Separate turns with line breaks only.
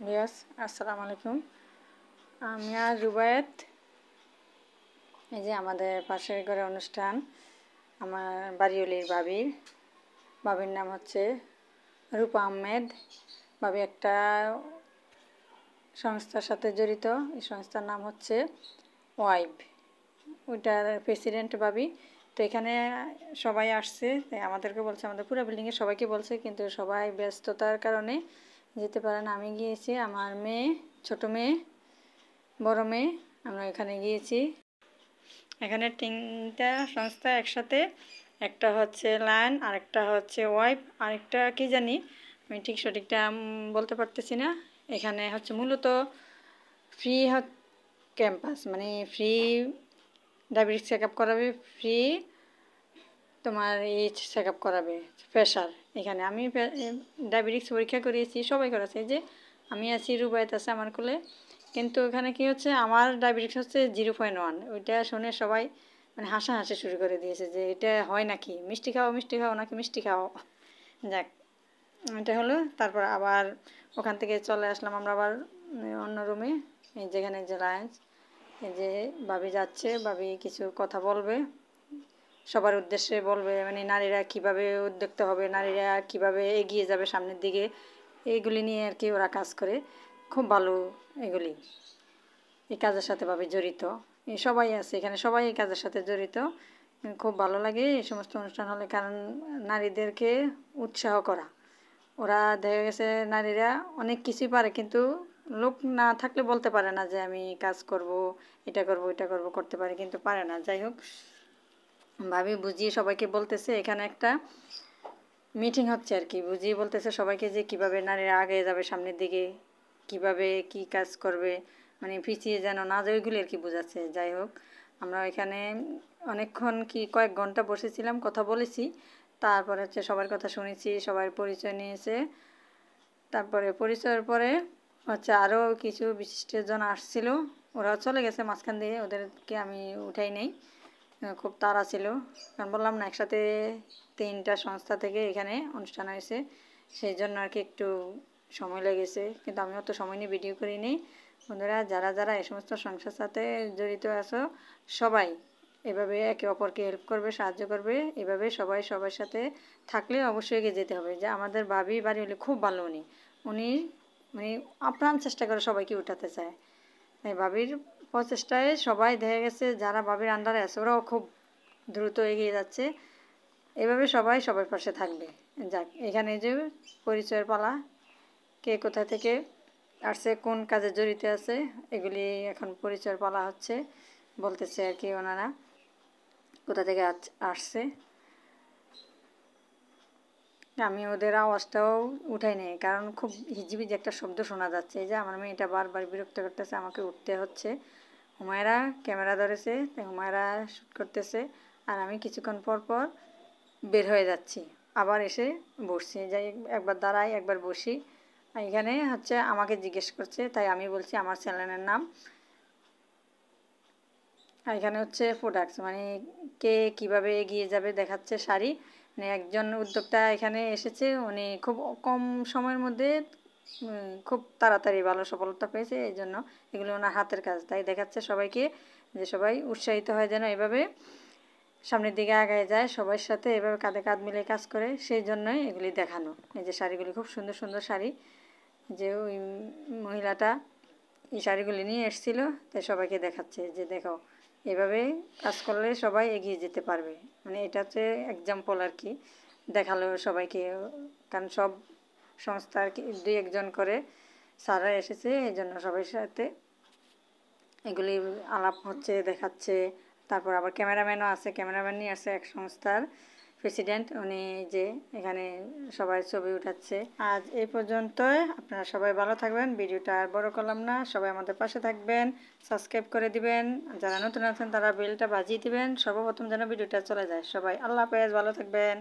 Viewers আসসালামু আলাইকুম। আমি আর রুবায়েত, এই যে আমাদের পাশের ঘরে অনুষ্ঠান। আমার বাড়িওলির বাবির নাম হচ্ছে রূপা আহমেদ। বাবি একটা সংস্থার সাথে জড়িত, এই সংস্থার নাম হচ্ছে ওয়াইব, ওইটার প্রেসিডেন্ট বাবি। তো এখানে সবাই আসছে, আমাদেরকে বলছে, আমাদের পুরো বিল্ডিংয়ে সবাইকে বলছে, কিন্তু সবাই ব্যস্ততার কারণে যেতে পারে না। আমি গিয়েছি, আমার মেয়ে, ছোট মেয়ে, বড় মেয়ে, আমরা এখানে গিয়েছি। এখানে তিনটা সংস্থা একসাথে, একটা হচ্ছে লায়ন, আরেকটা হচ্ছে ওয়াইব, আরেকটা কি জানি আমি ঠিক সঠিকটা বলতে পারতেছি না। এখানে হচ্ছে মূলত ফ্রি ক্যাম্পাস, মানে ফ্রি ডায়াবেটিস চেক আপ করাবে, ফ্রি তোমার এই চেক আপ করাবে, প্রেশার। এখানে আমি ডায়াবেটিক্স পরীক্ষা করিয়েছি, সবাই করেছে। যে আমি আছি, রুবায়েত আছে আমার কোলে, কিন্তু এখানে কি হচ্ছে, আমার ডায়াবেটিক্স হচ্ছে 0.1। ওইটা শুনে সবাই মানে হাসাহাসি শুরু করে দিয়েছে যে এটা হয় নাকি, মিষ্টি খাও মিষ্টি খাও নাকি মিষ্টি খাও। যাক, এটা হলো। তারপর আবার ওখান থেকে চলে আসলাম আমরা আবার অন্য রুমে, যেখানে যে লায়েন্স। এই যে ভাবি যাচ্ছে, ভাবি কিছু কথা বলবে, সবার উদ্দেশ্যে বলবে, মানে নারীরা কিভাবে উদ্যোক্তা হবে, নারীরা কিভাবে এগিয়ে যাবে সামনের দিকে, এইগুলি নিয়ে আর কি ওরা কাজ করে। খুব ভালো এগুলি, এই কাজের সাথে ভাবে জড়িত। এই সবাই আছে এখানে, সবাই এই কাজের সাথে জড়িত। খুব ভালো লাগে এই সমস্ত অনুষ্ঠান হলে, কারণ নারীদেরকে উৎসাহ করা। ওরা দেখা গেছে নারীরা অনেক কিছুই পারে, কিন্তু লোক না থাকলে বলতে পারে না যে আমি কাজ করব, এটা করব, এটা করব, করতে পারে কিন্তু পারে না। যাই হোক, ভাবি বুঝিয়ে সবাইকে বলতেছে, এখানে একটা মিটিং হচ্ছে আর কি, বুঝিয়ে বলতেছে সবাইকে যে কিভাবে নারীরা আগে যাবে সামনের দিকে, কিভাবে কি কাজ করবে, মানে পিছিয়ে যেন না যায়, ওইগুলি আর কি বোঝাচ্ছে। যাই হোক, আমরা এখানে অনেকক্ষণ কি কয়েক ঘন্টা বসেছিলাম, কথা বলেছি। তারপর হচ্ছে সবার কথা শুনেছি, সবার পরিচয় নিয়েছে। তারপরে পরিচয়ের পরে হচ্ছে আরও কিছু বিশিষ্টজন আসছিল, ওরা চলে গেছে মাঝখান দিয়ে, ওদেরকে আমি উঠাই নেই, খুব তাড়া ছিল। কারণ বললাম না, একসাথে তিনটা সংস্থা থেকে এখানে অনুষ্ঠান হয়েছে, সেই জন্য আর কি একটু সময় লেগেছে। কিন্তু আমি অত সময় নিয়ে ভিডিও করিনি। বন্ধুরা, যারা যারা এই সমস্ত সংস্থার সাথে জড়িত আছো, সবাই এভাবে একে অপরকে হেল্প করবে, সাহায্য করবে। এভাবে সবাই সবার সাথে থাকলে অবশ্যই এগিয়ে যেতে হবে। যে আমাদের বাবি বাড়ি হলে খুব ভালো, উনি উনি মানে আপ্রাণ চেষ্টা করে সবাইকে উঠাতে চায়। এই ভাবির প্রচেষ্টায় সবাই দেখা গেছে যারা ভাবির আন্ডারে আছে, ওরাও খুব দ্রুত এগিয়ে যাচ্ছে। এভাবে সবাই সবার পাশে থাকবে। যাক, এখানে যে পরিচয়ের পালা, কে কোথা থেকে আসছে, কোন কাজে জড়িত আছে, এগুলি এখন পরিচয়ের পালা হচ্ছে, বলতেছে আর কি ওনারা কোথা থেকে আসছে। আমি ওদের আওয়াজটাও উঠাই নেই, কারণ খুব হিজিবিজি একটা শব্দ শোনা যাচ্ছে। এই যে আমার মেয়েটা বারবার বিরক্ত করতেছে, আমাকে উঠতে হচ্ছে। হুমায়রা ক্যামেরা ধরেছে, তাই হুমায়রা শ্যুট করতেছে, আর আমি কিছুক্ষণ পর পর বের হয়ে যাচ্ছি, আবার এসে বসছি, যাই একবার দাঁড়াই একবার বসি। এখানে হচ্ছে আমাকে জিজ্ঞেস করছে, তাই আমি বলছি আমার চ্যানেলের নাম। আর এখানে হচ্ছে প্রোডাক্টস, মানে কে কিভাবে এগিয়ে যাবে দেখাচ্ছে শাড়ি। মানে একজন উদ্যোক্তা এখানে এসেছে, উনি খুব কম সময়ের মধ্যে খুব তাড়াতাড়ি ভালো সফলতা পেয়েছে, এই জন্য এগুলো ওনার হাতের কাজ, তাই দেখাচ্ছে সবাইকে, যে সবাই উৎসাহিত হয় যেন এভাবে সামনের দিকে আগায় যায়, সবার সাথে এভাবে কাঁধে কাঁধ মিলে কাজ করে, সেই জন্যই এগুলি দেখানো। এই যে শাড়িগুলি খুব সুন্দর সুন্দর শাড়ি, যে ওই মহিলাটা এই শাড়িগুলি নিয়ে এসেছিলো, তাই সবাইকে দেখাচ্ছে যে দেখো, এভাবে কাজ করলে সবাই এগিয়ে যেতে পারবে। মানে এটা হচ্ছে এক্সাম্পল আর কি, দেখালো সবাইকে। কারণ সব সংস্থা আর কি দুই একজন করে স্যাররা এসেছে, এই জন্য সবার সাথে এগুলি আলাপ হচ্ছে, দেখাচ্ছে। তারপর আবার ক্যামেরাম্যানও আছে, ক্যামেরাম্যান নিয়ে আসছে এক সংস্থার প্রেসিডেন্ট, উনি যে এখানে সবাই ছবি উঠাচ্ছে। আজ এই পর্যন্তই, আপনারা সবাই ভালো থাকবেন। ভিডিওটা আর বড় করলাম না, সবাই আমাদের পাশে থাকবেন, সাবস্ক্রাইব করে দিবেন, যারা নতুন আছেন তারা বেলটা বাজিয়ে দিবেন, সর্বপ্রথম যেন ভিডিওটা চলে যায়। সবাই আল্লাহ হাফেজ, ভালো থাকবেন।